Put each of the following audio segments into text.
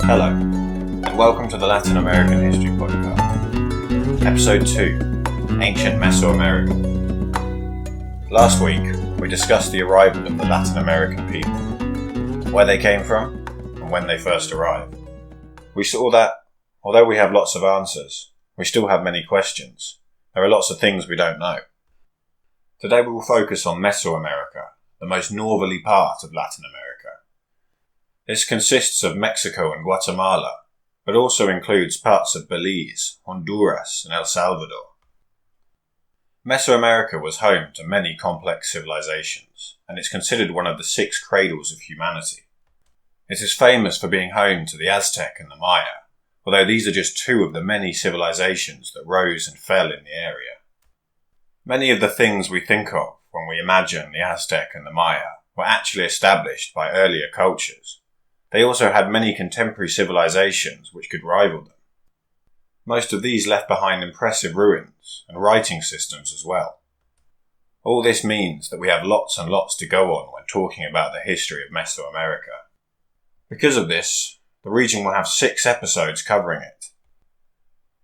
Hello, and welcome to the Latin American History Podcast, Episode 2, Ancient Mesoamerica. Last week, we discussed the arrival of the Latin American people, where they came from, and when they first arrived. We saw that, although we have lots of answers, we still have many questions. There are lots of things we don't know. Today we will focus on Mesoamerica, the most northerly part of Latin America. This consists of Mexico and Guatemala, but also includes parts of Belize, Honduras, and El Salvador. Mesoamerica was home to many complex civilizations, and it's considered one of the 6 cradles of humanity. It is famous for being home to the Aztec and the Maya, although these are just 2 of the many civilizations that rose and fell in the area. Many of the things we think of when we imagine the Aztec and the Maya were actually established by earlier cultures. They also had many contemporary civilizations which could rival them. Most of these left behind impressive ruins and writing systems as well. All this means that we have lots and lots to go on when talking about the history of Mesoamerica. Because of this, the region will have 6 episodes covering it.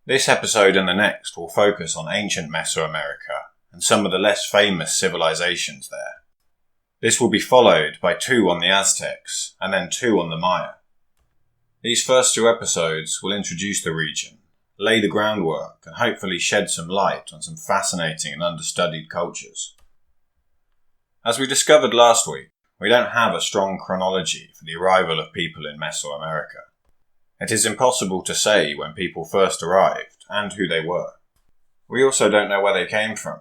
This episode and the next will focus on ancient Mesoamerica and some of the less famous civilizations there. This will be followed by 2 on the Aztecs, and then 2 on the Maya. These first 2 episodes will introduce the region, lay the groundwork, and hopefully shed some light on some fascinating and understudied cultures. As we discovered last week, we don't have a strong chronology for the arrival of people in Mesoamerica. It is impossible to say when people first arrived and who they were. We also don't know where they came from.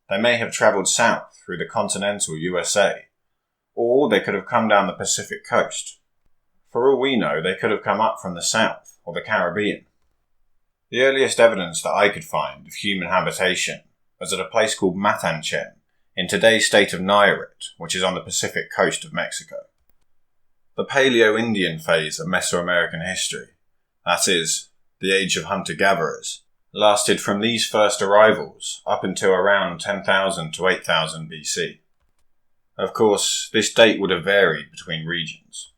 They may have travelled south through the continental USA, or they could have come down the Pacific coast. For all we know, they could have come up from the south or the Caribbean. The earliest evidence that I could find of human habitation was at a place called Matanchen, in today's state of Nayarit, which is on the Pacific coast of Mexico. The Paleo-Indian phase of Mesoamerican history, that is, the age of hunter-gatherers, lasted from these first arrivals up until around 10,000 to 8,000 BC. Of course, this date would have varied between regions.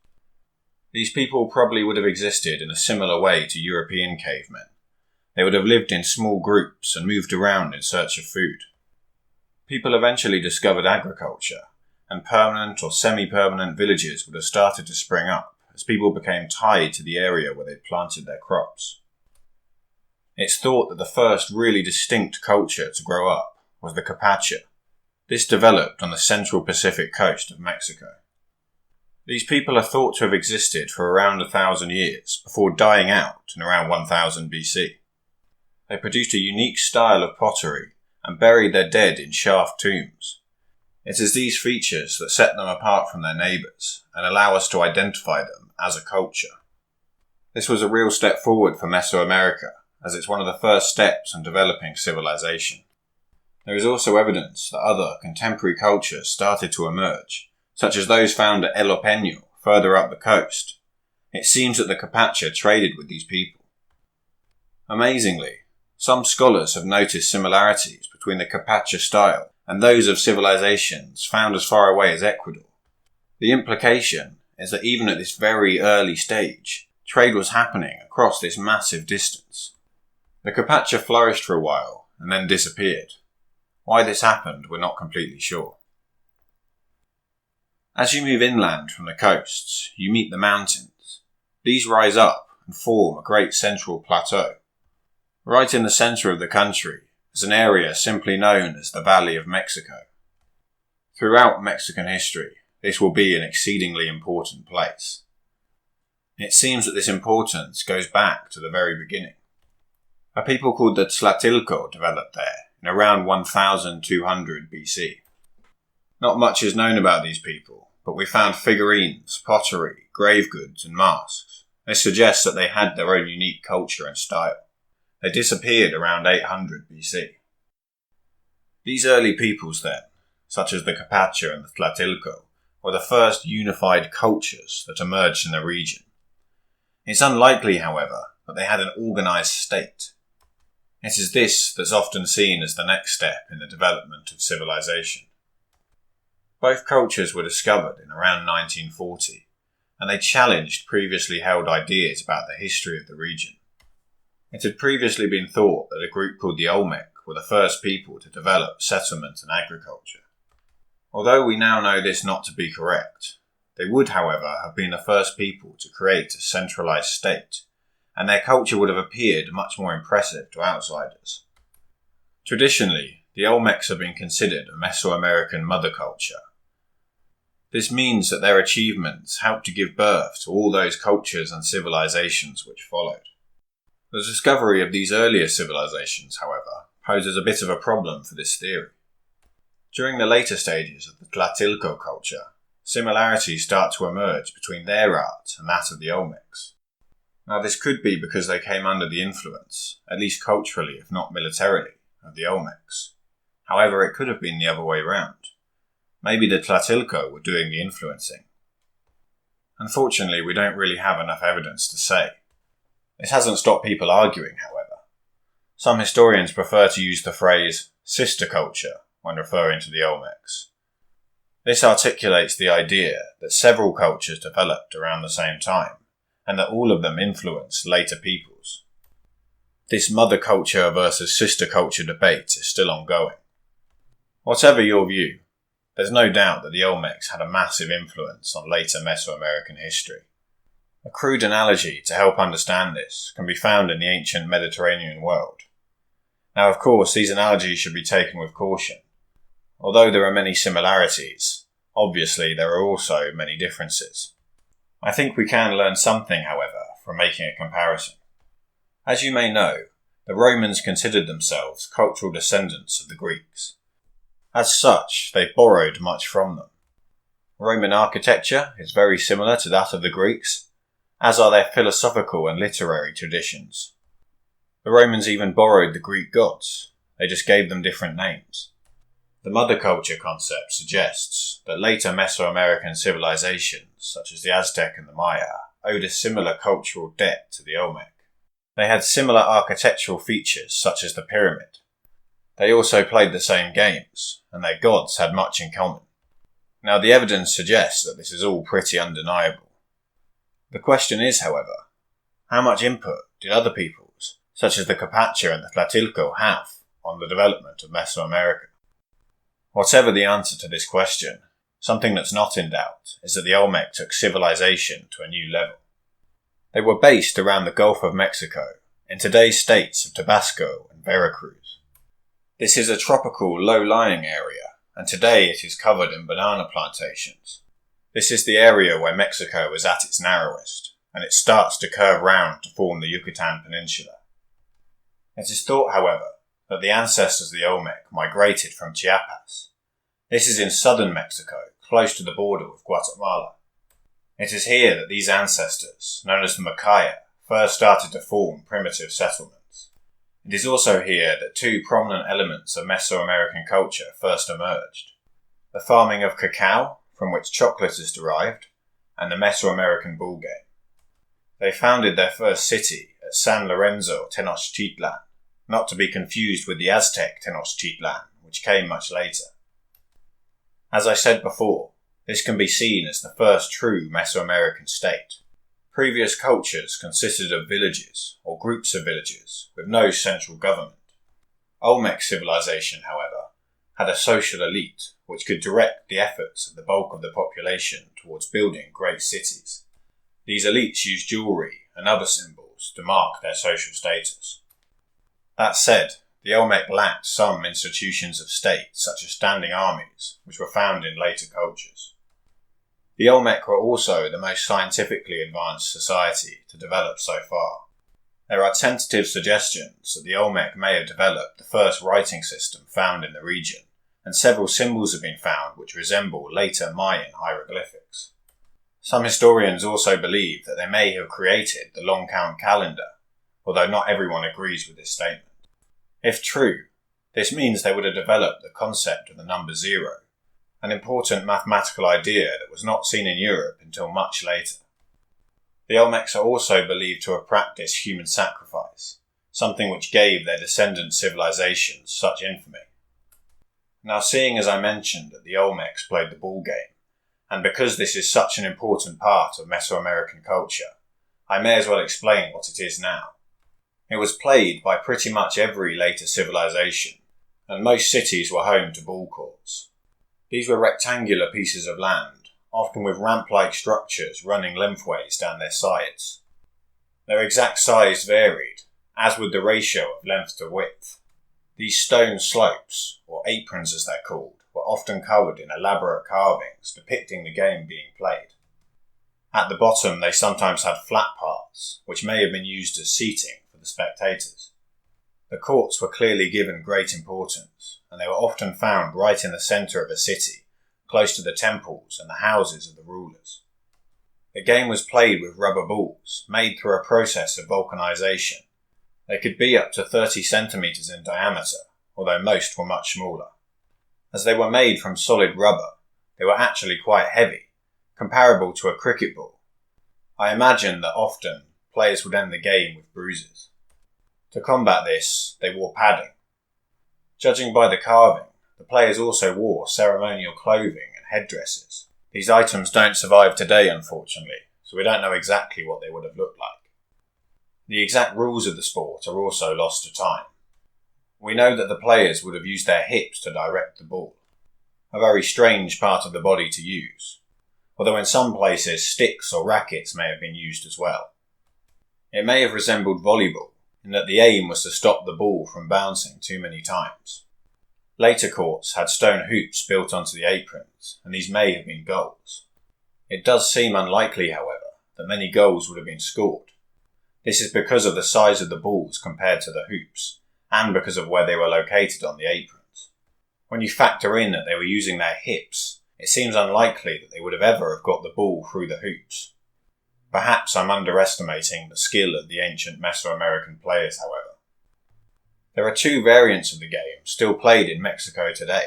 These people probably would have existed in a similar way to European cavemen. They would have lived in small groups and moved around in search of food. People eventually discovered agriculture, and permanent or semi-permanent villages would have started to spring up as people became tied to the area where they'd planted their crops. It's thought that the first really distinct culture to grow up was the Capacha. This developed on the central Pacific coast of Mexico. These people are thought to have existed for around 1,000 years before dying out in around 1000 BC. They produced a unique style of pottery and buried their dead in shaft tombs. It is these features that set them apart from their neighbours and allow us to identify them as a culture. This was a real step forward for Mesoamerica, as it's one of the first steps in developing civilization. There is also evidence that other contemporary cultures started to emerge, such as those found at El Opeño, further up the coast. It seems that the Capacha traded with these people. Amazingly, some scholars have noticed similarities between the Capacha style and those of civilizations found as far away as Ecuador. The implication is that even at this very early stage, trade was happening across this massive distance. The Capacha flourished for a while and then disappeared. Why this happened, we're not completely sure. As you move inland from the coasts, you meet the mountains. These rise up and form a great central plateau. Right in the centre of the country is an area simply known as the Valley of Mexico. Throughout Mexican history, this will be an exceedingly important place. It seems that this importance goes back to the very beginning. A people called the Tlatilco developed there in around 1200 BC. Not much is known about these people, but we found figurines, pottery, grave goods and masks. This suggests that they had their own unique culture and style. They disappeared around 800 BC. These early peoples then, such as the Capacha and the Tlatilco, were the first unified cultures that emerged in the region. It's unlikely, however, that they had an organised state. It is this that's often seen as the next step in the development of civilization. Both cultures were discovered in around 1940, and they challenged previously held ideas about the history of the region. It had previously been thought that a group called the Olmec were the first people to develop settlement and agriculture. Although we now know this not to be correct, they would, however, have been the first people to create a centralised state, and their culture would have appeared much more impressive to outsiders. Traditionally, the Olmecs have been considered a Mesoamerican mother culture. This means that their achievements helped to give birth to all those cultures and civilizations which followed. The discovery of these earlier civilizations, however, poses a bit of a problem for this theory. During the later stages of the Tlatilco culture, similarities start to emerge between their art and that of the Olmecs. Now, this could be because they came under the influence, at least culturally if not militarily, of the Olmecs. However, it could have been the other way round. Maybe the Tlatilco were doing the influencing. Unfortunately, we don't really have enough evidence to say. This hasn't stopped people arguing, however. Some historians prefer to use the phrase sister culture when referring to the Olmecs. This articulates the idea that several cultures developed around the same time, and that all of them influenced later peoples. This mother culture versus sister culture debate is still ongoing. Whatever your view, there's no doubt that the Olmecs had a massive influence on later Mesoamerican history. A crude analogy to help understand this can be found in the ancient Mediterranean world. Now, of course, these analogies should be taken with caution. Although there are many similarities, obviously there are also many differences. I think we can learn something, however, from making a comparison. As you may know, the Romans considered themselves cultural descendants of the Greeks. As such, they borrowed much from them. Roman architecture is very similar to that of the Greeks, as are their philosophical and literary traditions. The Romans even borrowed the Greek gods, they just gave them different names. The mother culture concept suggests that later Mesoamerican civilizations, such as the Aztec and the Maya, owed a similar cultural debt to the Olmec. They had similar architectural features such as the pyramid. They also played the same games, and their gods had much in common. Now, the evidence suggests that this is all pretty undeniable. The question is, however, how much input did other peoples, such as the Carpacha and the Tlatilco, have on the development of Mesoamerica? Whatever the answer to this question, something that's not in doubt is that the Olmec took civilization to a new level. They were based around the Gulf of Mexico, in today's states of Tabasco and Veracruz. This is a tropical, low-lying area, and today it is covered in banana plantations. This is the area where Mexico is at its narrowest, and it starts to curve round to form the Yucatan Peninsula. It is thought, however, that the ancestors of the Olmec migrated from Chiapas. This is in southern Mexico, close to the border with Guatemala. It is here that these ancestors, known as the Macaya, first started to form primitive settlements. It is also here that two prominent elements of Mesoamerican culture first emerged: the farming of cacao, from which chocolate is derived, and the Mesoamerican bull game. They founded their first city at San Lorenzo Tenochtitlan, not to be confused with the Aztec Tenochtitlan, which came much later. As I said before, this can be seen as the first true Mesoamerican state. Previous cultures consisted of villages, or groups of villages, with no central government. Olmec civilization, however, had a social elite which could direct the efforts of the bulk of the population towards building great cities. These elites used jewellery and other symbols to mark their social status. That said, the Olmec lacked some institutions of state, such as standing armies, which were found in later cultures. The Olmec were also the most scientifically advanced society to develop so far. There are tentative suggestions that the Olmec may have developed the first writing system found in the region, and several symbols have been found which resemble later Mayan hieroglyphics. Some historians also believe that they may have created the long count calendar, although not everyone agrees with this statement. If true, this means they would have developed the concept of the number 0, an important mathematical idea that was not seen in Europe until much later. The Olmecs are also believed to have practiced human sacrifice, something which gave their descendant civilizations such infamy. Now, seeing as I mentioned that the Olmecs played the ball game, And because this is such an important part of Mesoamerican culture, I may as well explain what it is now. It was played by pretty much every later civilization, and most cities were home to ball courts. These were rectangular pieces of land, often with ramp-like structures running lengthways down their sides. Their exact size varied, as would the ratio of length to width. These stone slopes, or aprons as they're called, were often covered in elaborate carvings depicting the game being played. At the bottom they sometimes had flat parts, which may have been used as seating for the spectators. The courts were clearly given great importance, and they were often found right in the centre of a city, close to the temples and the houses of the rulers. The game was played with rubber balls, made through a process of vulcanization. They could be up to 30 centimetres in diameter, although most were much smaller. As they were made from solid rubber, they were actually quite heavy, comparable to a cricket ball. I imagine that often players would end the game with bruises. To combat this, they wore padding. Judging by the carving, the players also wore ceremonial clothing and headdresses. These items don't survive today, unfortunately, so we don't know exactly what they would have looked like. The exact rules of the sport are also lost to time. We know that the players would have used their hips to direct the ball, a very strange part of the body to use, although in some places sticks or rackets may have been used as well. It may have resembled volleyball, in that the aim was to stop the ball from bouncing too many times. Later courts had stone hoops built onto the aprons, and these may have been goals. It does seem unlikely, however, that many goals would have been scored. This is because of the size of the balls compared to the hoops, and because of where they were located on the aprons. When you factor in that they were using their hips, it seems unlikely that they would have ever have got the ball through the hoops. Perhaps I'm underestimating the skill of the ancient Mesoamerican players, however. There are two variants of the game still played in Mexico today.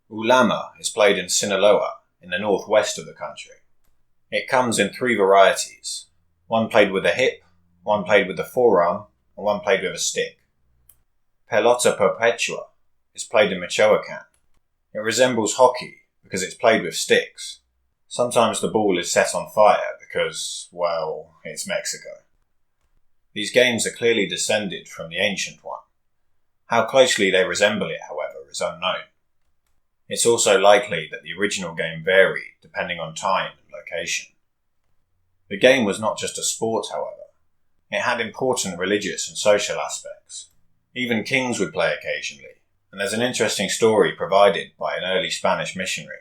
Ulama is played in Sinaloa, in the northwest of the country. It comes in 3 varieties, one played with a hip, one played with a forearm, and one played with a stick. Pelota Perpetua is played in Michoacan. It resembles hockey because it's played with sticks. Sometimes the ball is set on fire because, well, it's Mexico. These games are clearly descended from the ancient one. How closely they resemble it, however, is unknown. It's also likely that the original game varied depending on time and location. The game was not just a sport, however. It had important religious and social aspects. Even kings would play occasionally, and there's an interesting story provided by an early Spanish missionary.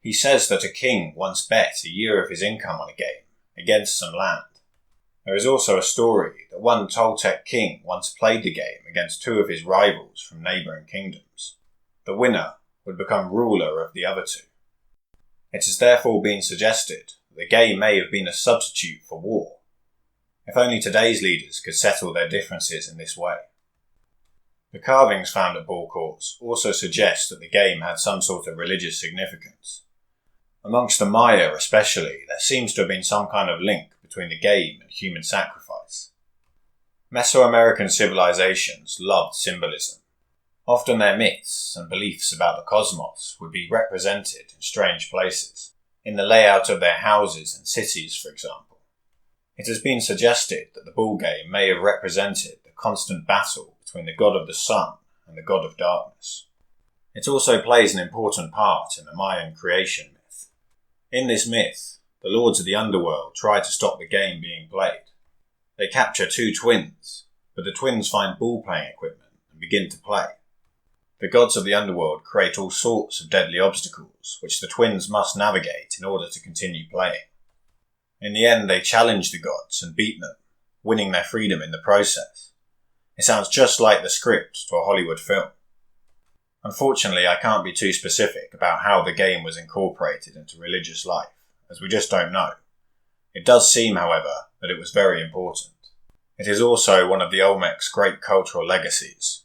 He says that a king once bet a year of his income on a game, against some land. There is also a story that one Toltec king once played the game against 2 of his rivals from neighbouring kingdoms. The winner would become ruler of the other 2. It has therefore been suggested that the game may have been a substitute for war. If only today's leaders could settle their differences in this way. The carvings found at ball courts also suggest that the game had some sort of religious significance. Amongst the Maya especially, there seems to have been some kind of link between the game and human sacrifice. Mesoamerican civilizations loved symbolism. Often their myths and beliefs about the cosmos would be represented in strange places, in the layout of their houses and cities, for example. It has been suggested that the ball game may have represented the constant battle between the god of the sun and the god of darkness. It also plays an important part in the Mayan creation myth. In this myth, the lords of the underworld try to stop the game being played. They capture 2 twins, but the twins find ball-playing equipment and begin to play. The gods of the underworld create all sorts of deadly obstacles, which the twins must navigate in order to continue playing. In the end, they challenge the gods and beat them, winning their freedom in the process. It sounds just like the script to a Hollywood film. Unfortunately, I can't be too specific about how the game was incorporated into religious life, as we just don't know. It does seem, however, that it was very important. It is also one of the Olmec's great cultural legacies,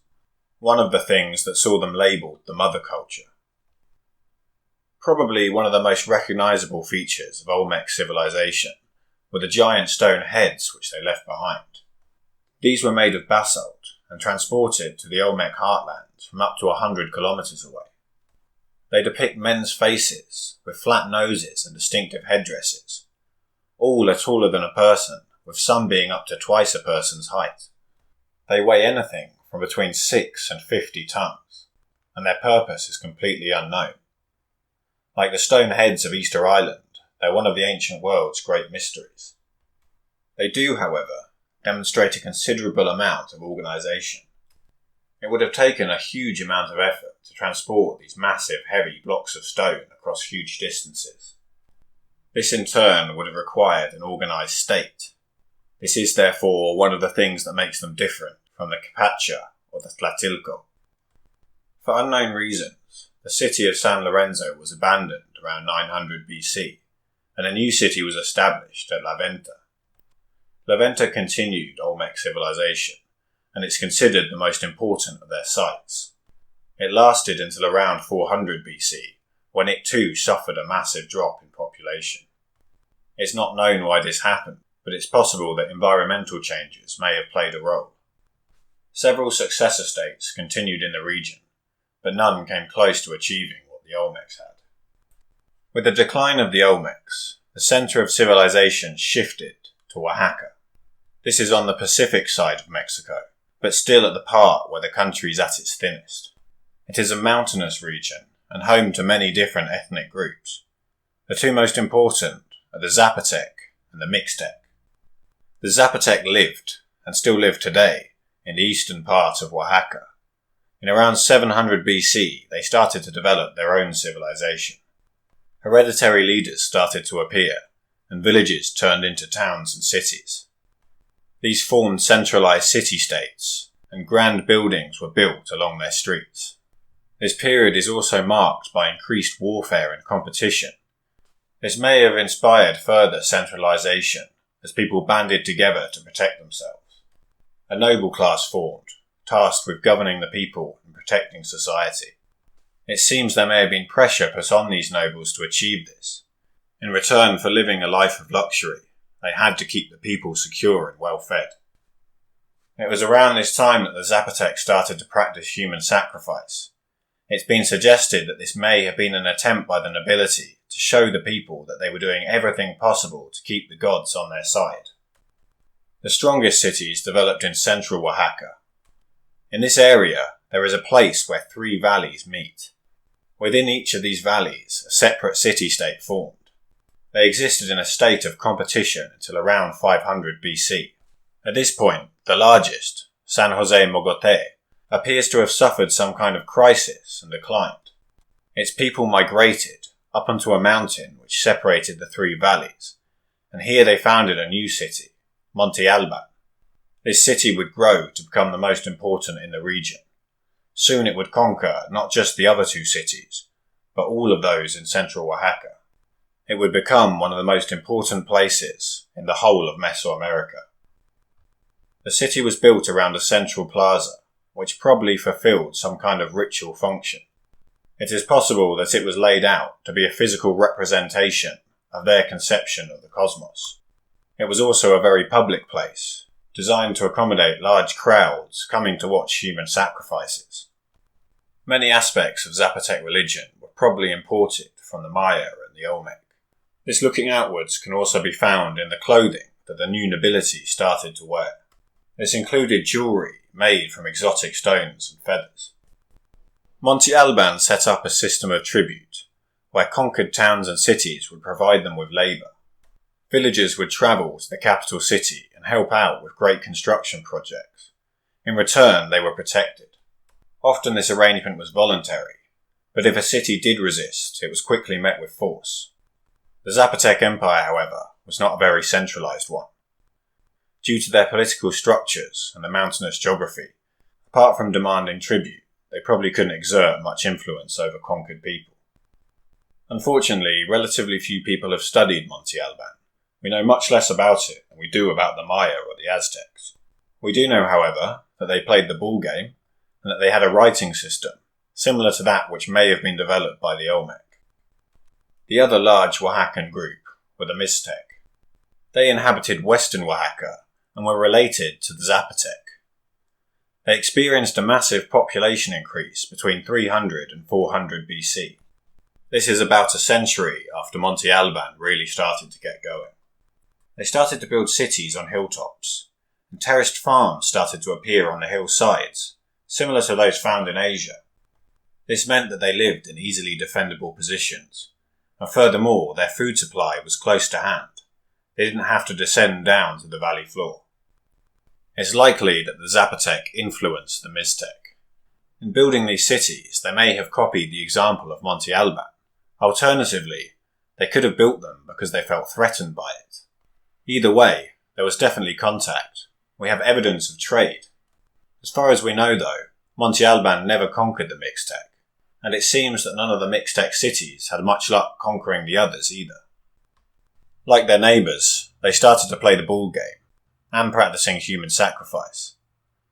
one of the things that saw them labelled the mother culture. Probably one of the most recognisable features of Olmec civilization were the giant stone heads which they left behind. These were made of basalt and transported to the Olmec heartland from up to 100 kilometres away. They depict men's faces, with flat noses and distinctive headdresses. All are taller than a person, with some being up to twice a person's height. They weigh anything from between 6 and 50 tons, and their purpose is completely unknown. Like the stone heads of Easter Island, they're one of the ancient world's great mysteries. They do, however, demonstrate a considerable amount of organisation. It would have taken a huge amount of effort to transport these massive, heavy blocks of stone across huge distances. This in turn would have required an organised state. This is therefore one of the things that makes them different from the Capacha or the Tlatilco. For unknown reasons, the city of San Lorenzo was abandoned around 900 BC, and a new city was established at La Venta. La Venta continued Olmec civilization, and it's considered the most important of their sites. It lasted until around 400 BC, when it too suffered a massive drop in population. It's not known why this happened, but it's possible that environmental changes may have played a role. Several successor states continued in the region, but none came close to achieving what the Olmecs had. With the decline of the Olmecs, the centre of civilization shifted to Oaxaca. This is on the Pacific side of Mexico, but still at the part where the country is at its thinnest. It is a mountainous region and home to many different ethnic groups. The two most important are the Zapotec and the Mixtec. The Zapotec lived, and still live today, in the eastern part of Oaxaca. In around 700 BC, they started to develop their own civilization. Hereditary leaders started to appear, and villages turned into towns and cities. These formed centralized city-states, and grand buildings were built along their streets. This period is also marked by increased warfare and competition. This may have inspired further centralization, as people banded together to protect themselves. A noble class formed, tasked with governing the people and protecting society. It seems there may have been pressure put on these nobles to achieve this. In return for living a life of luxury, they had to keep the people secure and well fed. It was around this time that the Zapotec started to practice human sacrifice. It's been suggested that this may have been an attempt by the nobility to show the people that they were doing everything possible to keep the gods on their side. The strongest cities developed in central Oaxaca. In this area, there is a place where 3 valleys meet. Within each of these valleys, a separate city-state formed. They existed in a state of competition until around 500 BC. At this point, the largest, San Jose Mogote, appears to have suffered some kind of crisis and declined. Its people migrated up onto a mountain which separated the 3 valleys, and here they founded a new city, Monte Alban. This city would grow to become the most important in the region. Soon it would conquer not just the other 2 cities, but all of those in central Oaxaca. It would become one of the most important places in the whole of Mesoamerica. The city was built around a central plaza, which probably fulfilled some kind of ritual function. It is possible that it was laid out to be a physical representation of their conception of the cosmos. It was also a very public place, designed to accommodate large crowds coming to watch human sacrifices. Many aspects of Zapotec religion were probably imported from the Maya and the Olmec. This looking outwards can also be found in the clothing that the new nobility started to wear. This included jewellery made from exotic stones and feathers. Monte Alban set up a system of tribute, where conquered towns and cities would provide them with labour. Villagers would travel to the capital city and help out with great construction projects. In return, they were protected. Often this arrangement was voluntary, but if a city did resist, it was quickly met with force. The Zapotec Empire, however, was not a very centralised one. Due to their political structures and the mountainous geography, apart from demanding tribute, they probably couldn't exert much influence over conquered people. Unfortunately, relatively few people have studied Monte Alban. We know much less about it than we do about the Maya or the Aztecs. We do know, however, that they played the ball game and that they had a writing system, similar to that which may have been developed by the Olmec. The other large Oaxacan group were the Mixtec. They inhabited western Oaxaca and were related to the Zapotec. They experienced a massive population increase between 300 and 400 BC. This is about a century after Monte Alban really started to get going. They started to build cities on hilltops, and terraced farms started to appear on the hillsides, similar to those found in Asia. This meant that they lived in easily defendable positions, and furthermore their food supply was close to hand. They didn't have to descend down to the valley floor. It's likely that the Zapotec influenced the Mixtec. In building these cities, they may have copied the example of Monte Alban. Alternatively, they could have built them because they felt threatened by it. Either way, there was definitely contact. We have evidence of trade. As far as we know though, Monte Alban never conquered the Mixtec, and it seems that none of the Mixtec cities had much luck conquering the others either. Like their neighbours, they started to play the ball game, and practicing human sacrifice.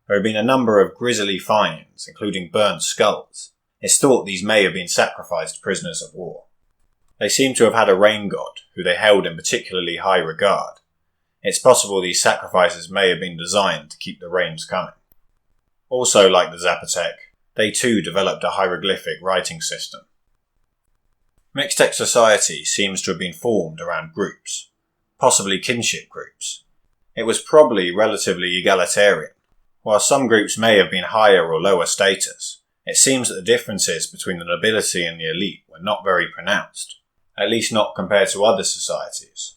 There have been a number of grisly finds, including burnt skulls. It's thought these may have been sacrificed prisoners of war. They seem to have had a rain god, who they held in particularly high regard. It's possible these sacrifices may have been designed to keep the rains coming. Also, like the Zapotec, they too developed a hieroglyphic writing system. Mixtec society seems to have been formed around groups, possibly kinship groups. It was probably relatively egalitarian. While some groups may have been higher or lower status, it seems that the differences between the nobility and the elite were not very pronounced, at least not compared to other societies.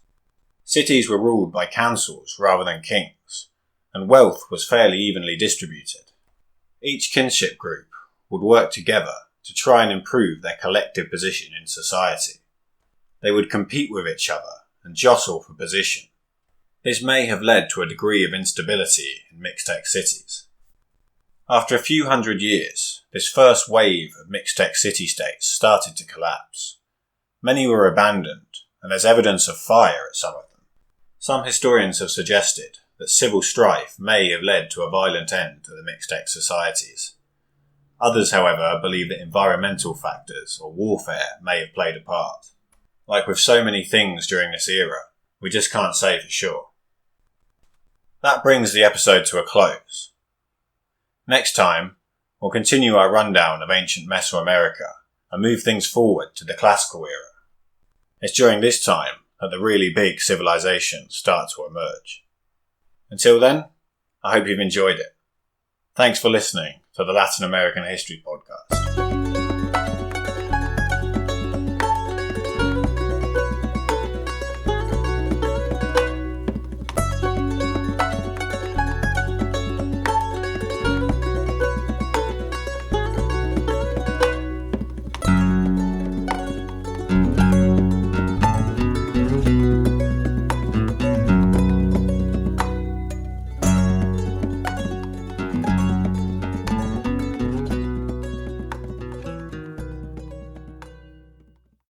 Cities were ruled by councils rather than kings, and wealth was fairly evenly distributed. Each kinship group would work together to try and improve their collective position in society. They would compete with each other and jostle for position. This may have led to a degree of instability in Mixtec cities. After a few hundred years, this first wave of Mixtec city-states started to collapse. Many were abandoned, and there's evidence of fire at some of them. Some historians have suggested that civil strife may have led to a violent end to the Mixtec societies. Others, however, believe that environmental factors or warfare may have played a part. Like with so many things during this era, we just can't say for sure. That brings the episode to a close. Next time, we'll continue our rundown of ancient Mesoamerica and move things forward to the classical era. It's during this time that the really big civilizations start to emerge. Until then, I hope you've enjoyed it. Thanks for listening to the Latin American History Podcast.